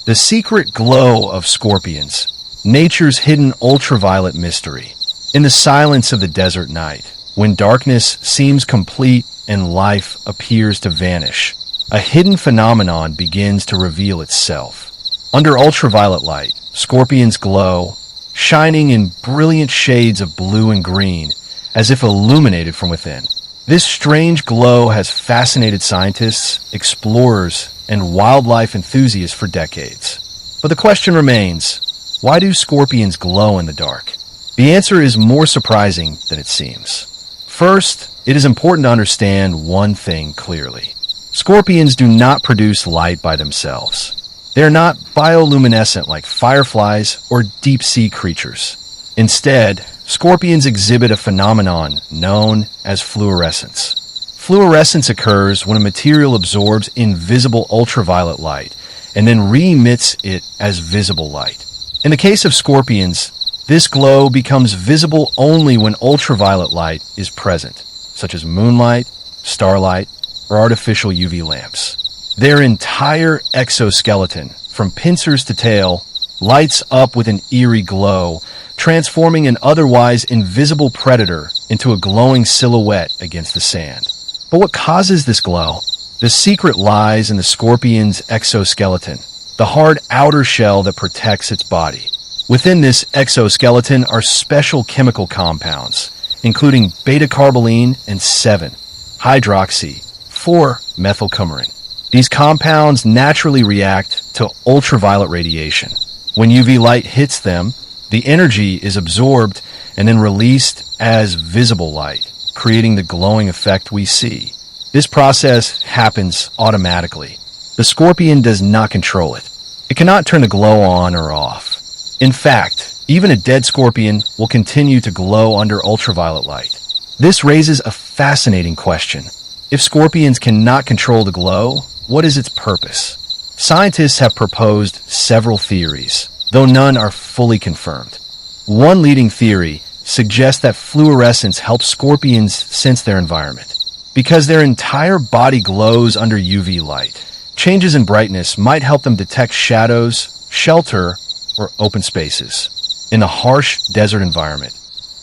The secret glow of scorpions, nature's hidden ultraviolet mystery. In the silence of the desert night, when darkness seems complete and life appears to vanish, a hidden phenomenon begins to reveal itself. Under ultraviolet light, scorpions glow, shining in brilliant shades of blue and green, as if illuminated from within. This strange glow has fascinated scientists, explorers, and wildlife enthusiasts for decades. But the question remains, why do scorpions glow in the dark? The answer is more surprising than it seems. First, it is important to understand one thing clearly. Scorpions do not produce light by themselves. They are not bioluminescent like fireflies or deep-sea creatures. Instead, scorpions exhibit a phenomenon known as fluorescence. Fluorescence occurs when a material absorbs invisible ultraviolet light and then re-emits it as visible light. In the case of scorpions, this glow becomes visible only when ultraviolet light is present, such as moonlight, starlight, or artificial UV lamps. Their entire exoskeleton, from pincers to tail, lights up with an eerie glow, transforming an otherwise invisible predator into a glowing silhouette against the sand. But what causes this glow? The secret lies in the scorpion's exoskeleton, the hard outer shell that protects its body. Within this exoskeleton are special chemical compounds, including beta-carboline and 7-hydroxy-4-methylcoumarin. These compounds naturally react to ultraviolet radiation. When UV light hits them, the energy is absorbed and then released as visible light, creating the glowing effect we see. This process happens automatically. The scorpion does not control it. It cannot turn the glow on or off. In fact, even a dead scorpion will continue to glow under ultraviolet light. This raises a fascinating question. If scorpions cannot control the glow, what is its purpose? Scientists have proposed several theories, though none are fully confirmed. One leading theory suggests that fluorescence helps scorpions sense their environment. Because their entire body glows under UV light, changes in brightness might help them detect shadows, shelter, or open spaces. In a harsh desert environment,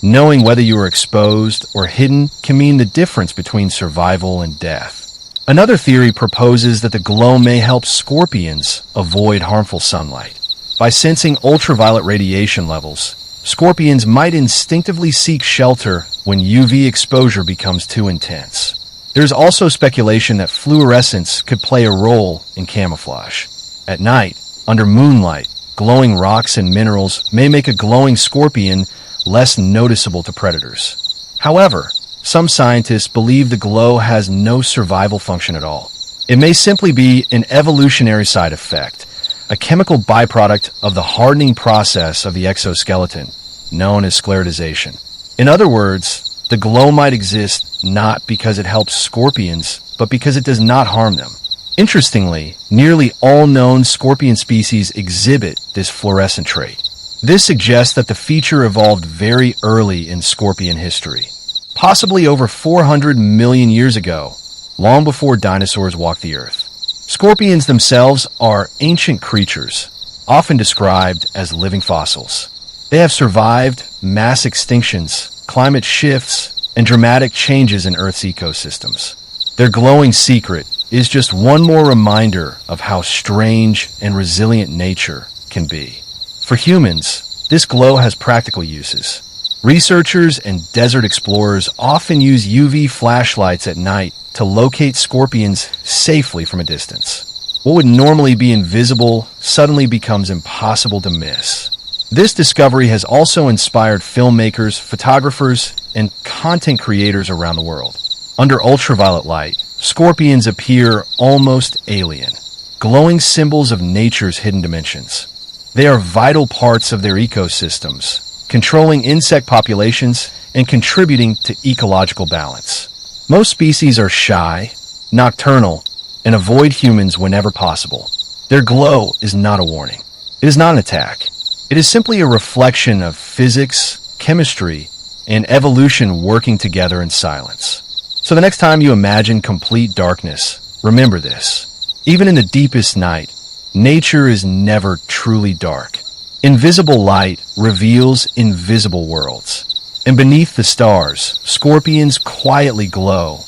knowing whether you are exposed or hidden can mean the difference between survival and death. Another theory proposes that the glow may help scorpions avoid harmful sunlight. By sensing ultraviolet radiation levels, scorpions might instinctively seek shelter when UV exposure becomes too intense. There's also speculation that fluorescence could play a role in camouflage. At night, under moonlight, glowing rocks and minerals may make a glowing scorpion less noticeable to predators. However, some scientists believe the glow has no survival function at all. It may simply be an evolutionary side effect, a chemical byproduct of the hardening process of the exoskeleton, known as sclerotization. In other words, the glow might exist not because it helps scorpions, but because it does not harm them. Interestingly, nearly all known scorpion species exhibit this fluorescent trait. This suggests that the feature evolved very early in scorpion history, possibly over 400 million years ago, long before dinosaurs walked the earth. Scorpions themselves are ancient creatures, often described as living fossils. They have survived mass extinctions, climate shifts, and dramatic changes in Earth's ecosystems. Their glowing secret is just one more reminder of how strange and resilient nature can be. For humans, this glow has practical uses. Researchers and desert explorers often use UV flashlights at night to locate scorpions safely from a distance. What would normally be invisible suddenly becomes impossible to miss. This discovery has also inspired filmmakers, photographers, and content creators around the world. Under ultraviolet light, scorpions appear almost alien, glowing symbols of nature's hidden dimensions. They are vital parts of their ecosystems, controlling insect populations and contributing to ecological balance. Most species are shy, nocturnal, and avoid humans whenever possible. Their glow is not a warning. It is not an attack. It is simply a reflection of physics, chemistry, and evolution working together in silence. So the next time you imagine complete darkness, remember this. Even in the deepest night, Nature is never truly dark. Invisible light reveals invisible worlds. And beneath the stars, scorpions quietly glow,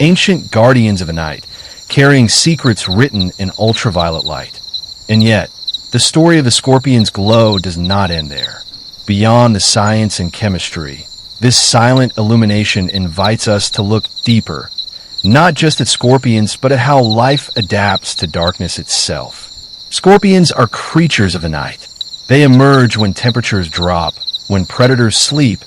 ancient guardians of the night, carrying secrets written in ultraviolet light. And yet, the story of the scorpion's glow does not end there. Beyond the science and chemistry, this silent illumination invites us to look deeper, not just at scorpions, but at how life adapts to darkness itself. Scorpions are creatures of the night. They emerge when temperatures drop, when predators sleep,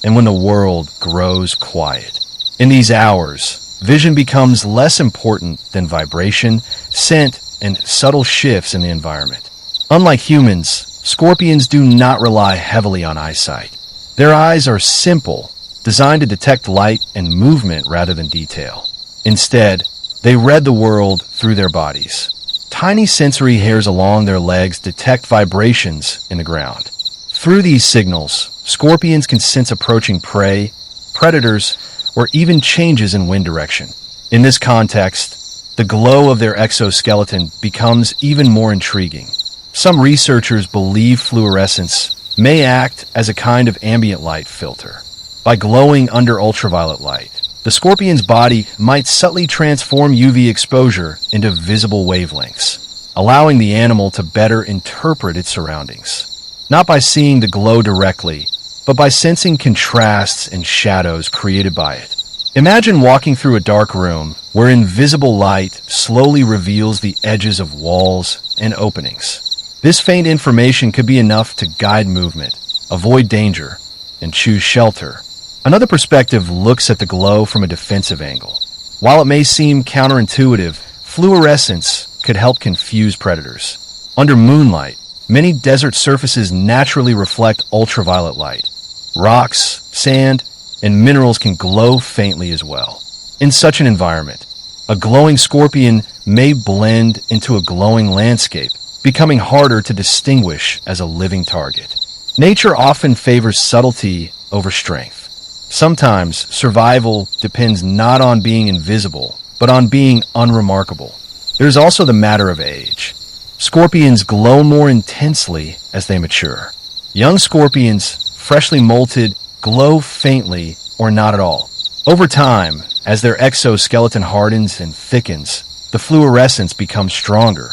and when the world grows quiet. In these hours, vision becomes less important than vibration, scent, and subtle shifts in the environment. Unlike humans, scorpions do not rely heavily on eyesight. Their eyes are simple, designed to detect light and movement rather than detail. Instead, they read the world through their bodies. Tiny sensory hairs along their legs detect vibrations in the ground. Through these signals, scorpions can sense approaching prey, predators, or even changes in wind direction. In this context, the glow of their exoskeleton becomes even more intriguing. Some researchers believe fluorescence may act as a kind of ambient light filter. By glowing under ultraviolet light, the scorpion's body might subtly transform UV exposure into visible wavelengths, allowing the animal to better interpret its surroundings. Not by seeing the glow directly, but by sensing contrasts and shadows created by it. Imagine walking through a dark room where invisible light slowly reveals the edges of walls and openings. This faint information could be enough to guide movement, avoid danger, and choose shelter. Another perspective looks at the glow from a defensive angle. While it may seem counterintuitive, fluorescence could help confuse predators. Under moonlight, many desert surfaces naturally reflect ultraviolet light. Rocks, sand, and minerals can glow faintly as well. In such an environment, a glowing scorpion may blend into a glowing landscape, becoming harder to distinguish as a living target. Nature often favors subtlety over strength. Sometimes survival depends not on being invisible, but on being unremarkable. There's also the matter of age. Scorpions glow more intensely as they mature. Young scorpions, freshly molted, glow faintly or not at all. Over time, as their exoskeleton hardens and thickens, the fluorescence becomes stronger.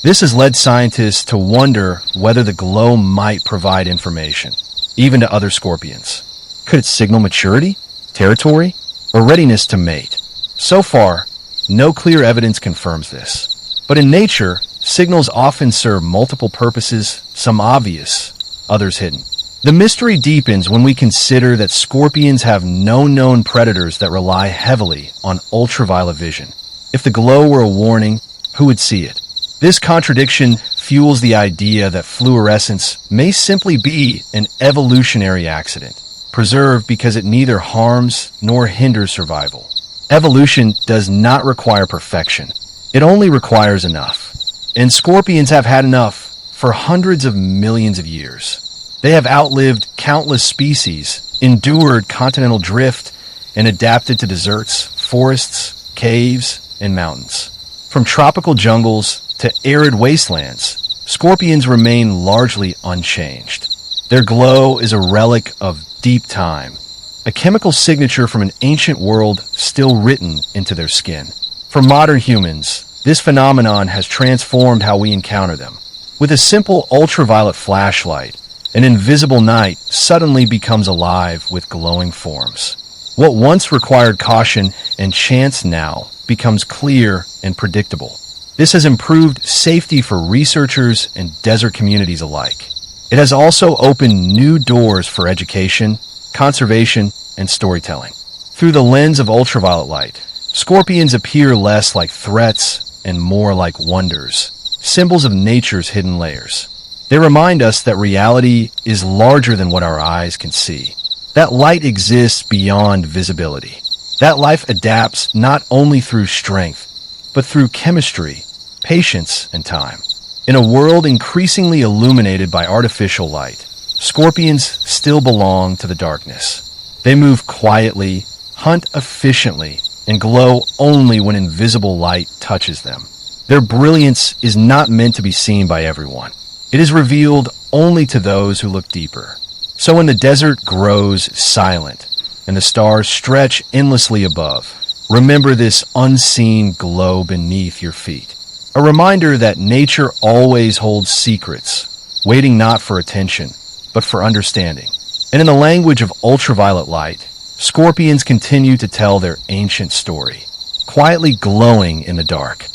This has led scientists to wonder whether the glow might provide information, even to other scorpions. Could it signal maturity, territory, or readiness to mate? So far, no clear evidence confirms this. But in nature, signals often serve multiple purposes, some obvious, others hidden. The mystery deepens when we consider that scorpions have no known predators that rely heavily on ultraviolet vision. If the glow were a warning, who would see it? This contradiction fuels the idea that fluorescence may simply be an evolutionary accident, preserved because it neither harms nor hinders survival. Evolution does not require perfection. It only requires enough. And scorpions have had enough for hundreds of millions of years. They have outlived countless species, endured continental drift, and adapted to deserts, forests, caves, and mountains. From tropical jungles to arid wastelands, scorpions remain largely unchanged. Their glow is a relic of deep time, a chemical signature from an ancient world still written into their skin. For modern humans, this phenomenon has transformed how we encounter them. With a simple ultraviolet flashlight, an invisible night suddenly becomes alive with glowing forms. What once required caution and chance now becomes clear and predictable. This has improved safety for researchers and desert communities alike. It has also opened new doors for education, conservation, and storytelling. Through the lens of ultraviolet light, scorpions appear less like threats and more like wonders, symbols of nature's hidden layers. They remind us that reality is larger than what our eyes can see, that light exists beyond visibility, that life adapts not only through strength, but through chemistry, patience, and time. In a world increasingly illuminated by artificial light, scorpions still belong to the darkness. They move quietly, hunt efficiently, and glow only when invisible light touches them. Their brilliance is not meant to be seen by everyone. It is revealed only to those who look deeper. So when the desert grows silent and the stars stretch endlessly above, remember this unseen glow beneath your feet. A reminder that nature always holds secrets, waiting not for attention, but for understanding. And in the language of ultraviolet light, scorpions continue to tell their ancient story, quietly glowing in the dark.